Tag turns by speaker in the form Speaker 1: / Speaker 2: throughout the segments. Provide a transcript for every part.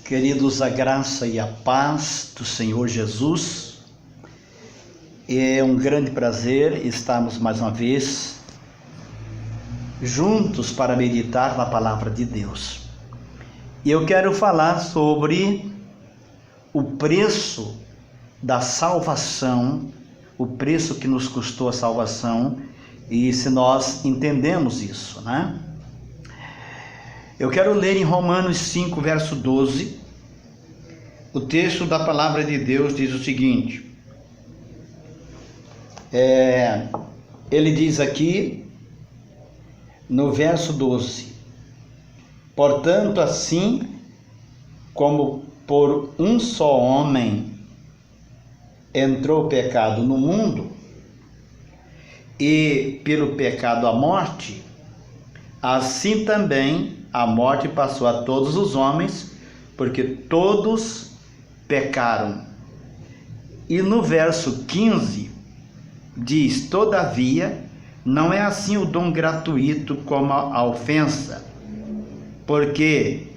Speaker 1: Queridos, a graça e a paz do Senhor Jesus. É um grande prazer estarmos mais uma vez juntos para meditar na palavra de Deus. E eu quero falar sobre o preço da salvação, o preço que nos custou a salvação, e se nós entendemos isso, né? Eu quero ler em Romanos 5, verso 12, o texto da palavra de Deus diz o seguinte, ele diz aqui no verso 12, portanto, assim como por um só homem entrou o pecado no mundo, e pelo pecado a morte, assim também a morte passou a todos os homens, porque todos pecaram. E no verso 15 diz, todavia, não é assim o dom gratuito como a ofensa, porque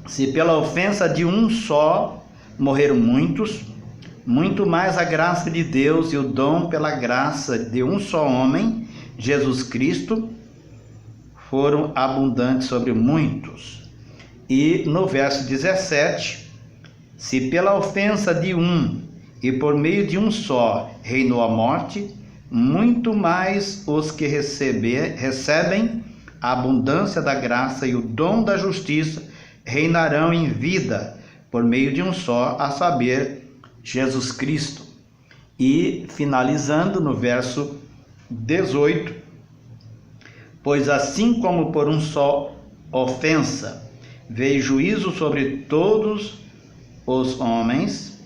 Speaker 1: se pela ofensa de um só morreram muitos, muito mais a graça de Deus e o dom pela graça de um só homem, Jesus Cristo, foram abundantes sobre muitos. E no verso 17, se pela ofensa de um e por meio de um só reinou a morte, muito mais os que recebem a abundância da graça e o dom da justiça reinarão em vida por meio de um só, a saber, Jesus Cristo. E finalizando no verso 18, pois assim como por um só ofensa veio juízo sobre todos os homens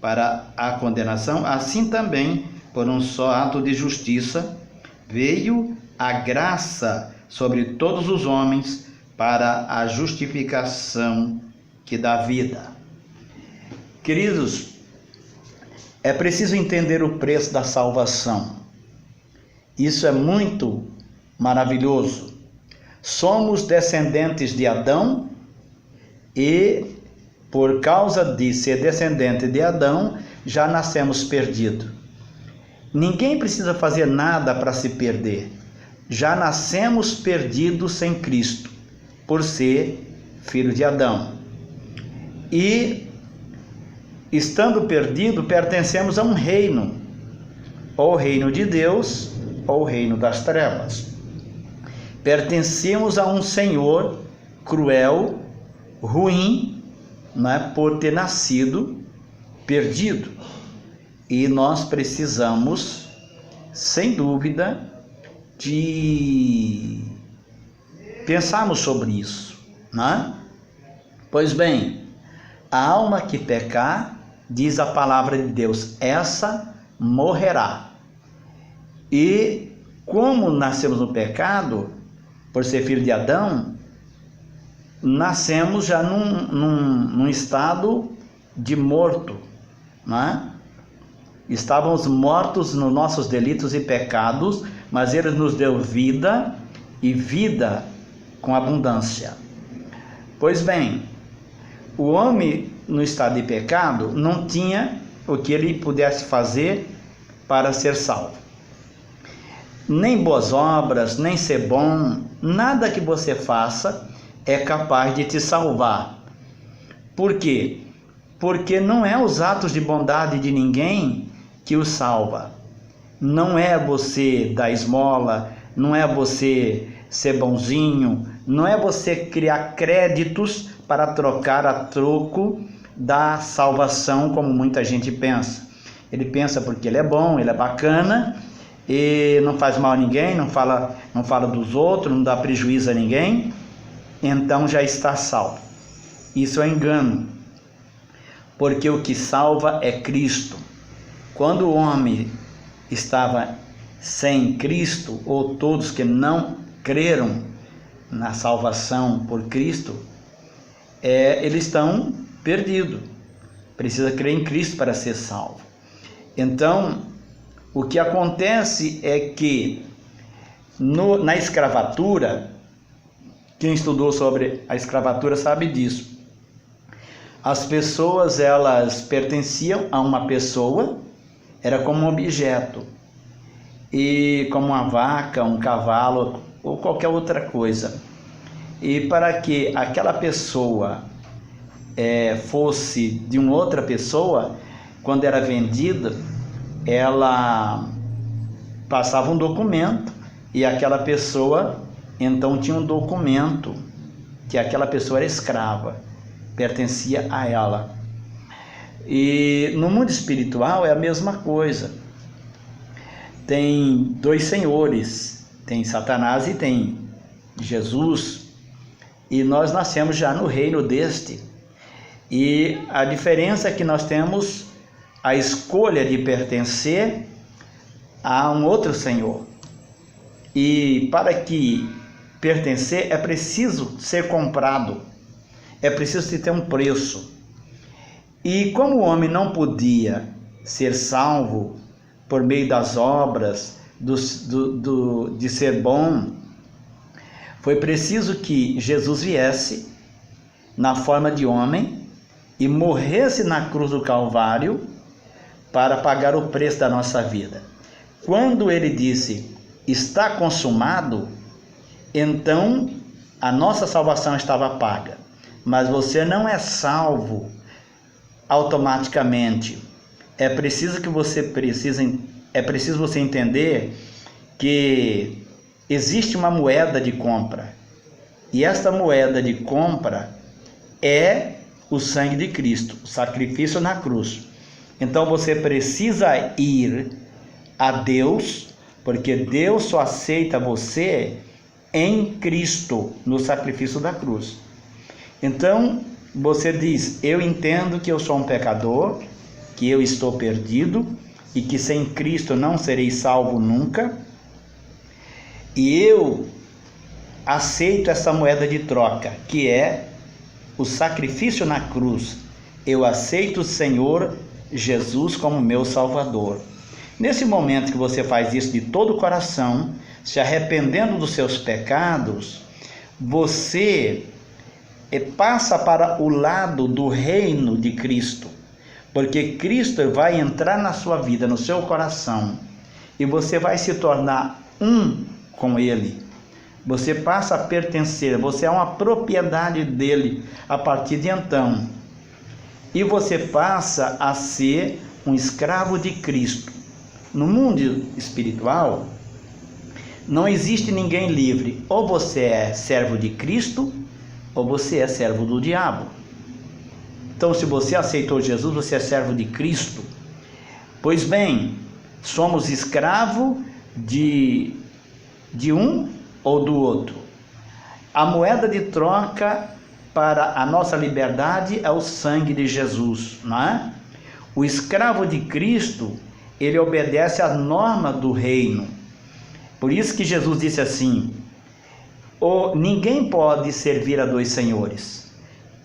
Speaker 1: para a condenação, assim também por um só ato de justiça veio a graça sobre todos os homens para a justificação que dá vida. Queridos, é preciso entender o preço da salvação. Isso é muito maravilhoso. Somos descendentes de Adão e, por causa de ser descendente de Adão, já nascemos perdidos. Ninguém precisa fazer nada para se perder. Já nascemos perdidos sem Cristo, por ser filho de Adão. E, estando perdido, pertencemos a um reino, ou o reino de Deus, ou o reino das trevas. Pertencemos a um Senhor cruel, ruim, né, por ter nascido perdido. E nós precisamos, sem dúvida, de pensarmos sobre isso, né? Pois bem, a alma que pecar, diz a palavra de Deus, essa morrerá. E como nascemos no pecado, por ser filho de Adão, nascemos já num estado de morto, né? Estávamos mortos nos nossos delitos e pecados, mas Ele nos deu vida e vida com abundância. Pois bem, o homem no estado de pecado não tinha o que ele pudesse fazer para ser salvo. Nem boas obras, nem ser bom, nada que você faça é capaz de te salvar. Por quê? Porque não é os atos de bondade de ninguém que o salva. Não é você dar esmola, não é você ser bonzinho, não é você criar créditos para trocar a troco da salvação, como muita gente pensa. Ele pensa porque ele é bom, ele é bacana, e não faz mal a ninguém, não fala dos outros, não dá prejuízo a ninguém, então já está salvo. Isso é engano, porque o que salva é Cristo. Quando o homem estava sem Cristo, ou todos que não creram na salvação por Cristo, eles estão perdidos. Precisa crer em Cristo para ser salvo. Então, o que acontece é que na escravatura, quem estudou sobre a escravatura sabe disso. As pessoas, elas pertenciam a uma pessoa, era como um objeto, e como uma vaca, um cavalo ou qualquer outra coisa. E para que aquela pessoa fosse de uma outra pessoa, quando era vendida, ela passava um documento e aquela pessoa então tinha um documento que aquela pessoa era escrava, pertencia a ela. E no mundo espiritual é a mesma coisa. Tem dois senhores, tem Satanás e tem Jesus, e nós nascemos já no reino deste. E a diferença é que nós temos a escolha de pertencer a um outro senhor. E para que pertencer é preciso ser comprado, é preciso ter um preço. E como o homem não podia ser salvo por meio das obras, de ser bom, foi preciso que Jesus viesse na forma de homem e morresse na cruz do Calvário para pagar o preço da nossa vida. Quando ele disse, está consumado, então a nossa salvação estava paga. Mas você não é salvo automaticamente. É preciso você entender que existe uma moeda de compra. E esta moeda de compra é o sangue de Cristo, o sacrifício na cruz. Então você precisa ir a Deus, porque Deus só aceita você em Cristo, no sacrifício da cruz. Então você diz, eu entendo que eu sou um pecador, que eu estou perdido e que sem Cristo não serei salvo nunca, e eu aceito essa moeda de troca, que é o sacrifício na cruz. Eu aceito o Senhor Jesus como meu Salvador. Nesse momento que você faz isso de todo o coração, se arrependendo dos seus pecados, você passa para o lado do reino de Cristo, porque Cristo vai entrar na sua vida, no seu coração, e você vai se tornar um com Ele. Você passa a pertencer, você é uma propriedade dele a partir de então. E você passa a ser um escravo de Cristo. No mundo espiritual, não existe ninguém livre. Ou você é servo de Cristo, ou você é servo do diabo. Então, se você aceitou Jesus, você é servo de Cristo. Pois bem, somos escravo de um ou do outro. A moeda de troca para a nossa liberdade é o sangue de Jesus, não é? O escravo de Cristo, ele obedece à norma do reino. Por isso que Jesus disse assim, ninguém pode servir a dois senhores,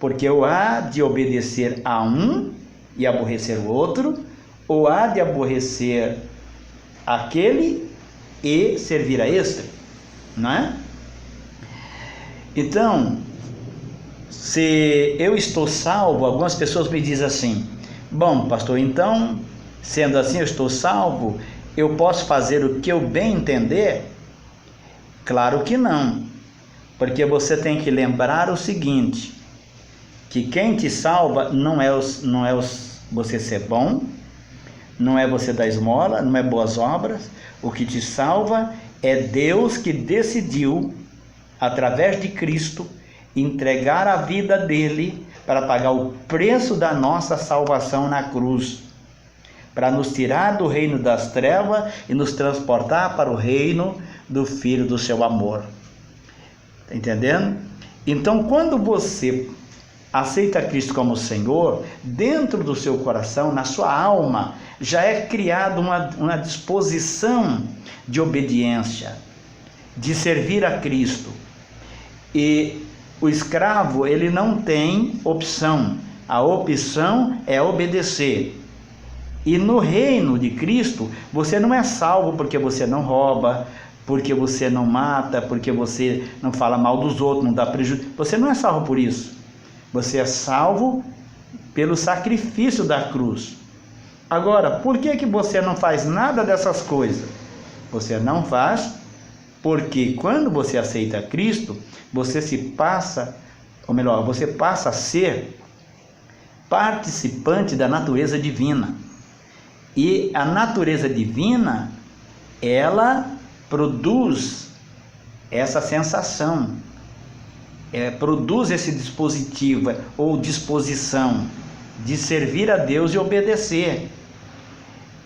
Speaker 1: porque ou há de obedecer a um e aborrecer o outro, ou há de aborrecer aquele e servir a este, não é? Então, se eu estou salvo, algumas pessoas me dizem assim, bom, pastor, então, sendo assim, eu estou salvo, eu posso fazer o que eu bem entender? Claro que não, porque você tem que lembrar o seguinte, que quem te salva não é você ser bom, não é você dar esmola, não é boas obras. O que te salva é Deus, que decidiu, através de Cristo, entregar a vida dele para pagar o preço da nossa salvação na cruz, para nos tirar do reino das trevas e nos transportar para o reino do Filho do seu amor. Está entendendo? Então, quando você aceita Cristo como Senhor, dentro do seu coração, na sua alma, já é criada uma disposição de obediência, de servir a Cristo. E o escravo, ele não tem opção, a opção é obedecer. E no reino de Cristo, você não é salvo porque você não rouba, porque você não mata, porque você não fala mal dos outros, não dá prejuízo. Você não é salvo por isso. Você é salvo pelo sacrifício da cruz. Agora, por que você não faz nada dessas coisas? Você não faz porque quando você aceita Cristo, você passa a ser participante da natureza divina. E a natureza divina, ela produz essa sensação, produz esse dispositivo ou disposição de servir a Deus e obedecer.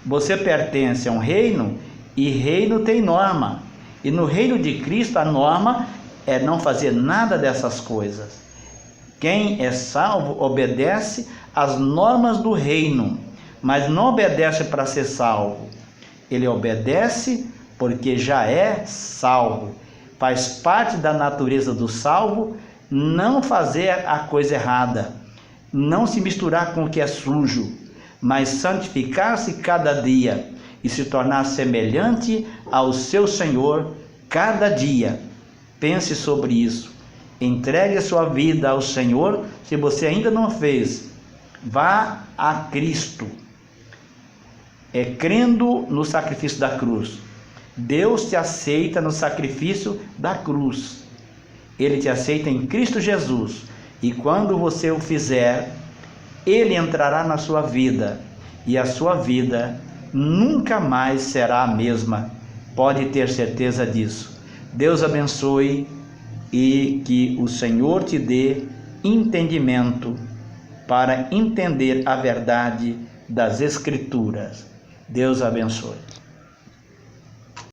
Speaker 1: Você pertence a um reino e reino tem norma. E no reino de Cristo a norma é não fazer nada dessas coisas. Quem é salvo obedece às normas do reino, mas não obedece para ser salvo. Ele obedece porque já é salvo. Faz parte da natureza do salvo não fazer a coisa errada, não se misturar com o que é sujo, mas santificar-se cada dia e se tornar semelhante ao seu Senhor cada dia. Pense sobre isso. Entregue a sua vida ao Senhor. Se você ainda não fez, vá a Cristo, crendo no sacrifício da cruz. Deus te aceita no sacrifício da cruz. Ele te aceita em Cristo Jesus. E quando você o fizer, Ele entrará na sua vida. E a sua vida nunca mais será a mesma. Pode ter certeza disso. Deus abençoe e que o Senhor te dê entendimento para entender a verdade das Escrituras. Deus abençoe.